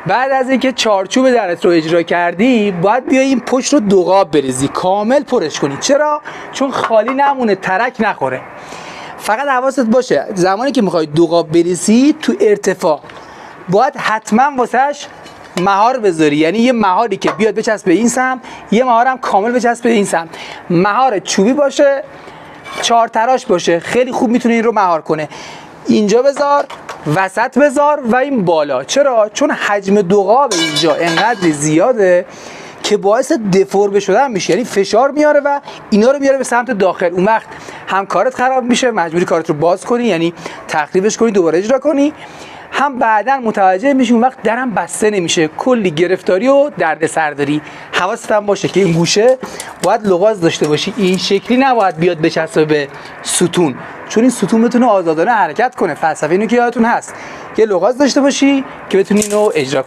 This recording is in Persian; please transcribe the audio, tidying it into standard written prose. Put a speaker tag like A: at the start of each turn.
A: بعد از اینکه چارچوب درت رو اجرا کردی باید بیای این پشت رو دوغاب بریزی، کامل پرش کنی. چرا؟ چون خالی نمونه، ترک نخوره. فقط حواست باشه زمانی که میخوای دوغاب بریزی تو ارتفاع باید حتما واسش مهار بذاری، یعنی یه مهاری که بیاد بچسبه این سمت، یه مهار هم کامل بچسبه این سمت. مهار چوبی باشه، 4 تراش باشه، خیلی خوب میتونه این رو مهار کنه. اینجا بذار، وسط بذار و این بالا. چرا؟ چون حجم دوغاب اینجا انقدر زیاده که باعث دفرم شدن میشه، یعنی فشار میاره و اینا رو میاره به سمت داخل. اون وقت هم کارت خراب میشه، مجبوری کارت رو باز کنی، یعنی تخریبش کنی، دوباره اجرا کنی. هم بعداً متوجه میشی اون وقت درم بسته نمیشه، کلی گرفتاری و دردسر داری. حواست هم باشه که این گوشه باید لغاز داشته باشی، این شکلی نباید بیاد بچسبه به ستون، چون این ستون بتونه آزادانه حرکت کنه. فلسفه اینو که یادتون هست، یه لغاز داشته باشی که بتونی اینو اجرا کنی.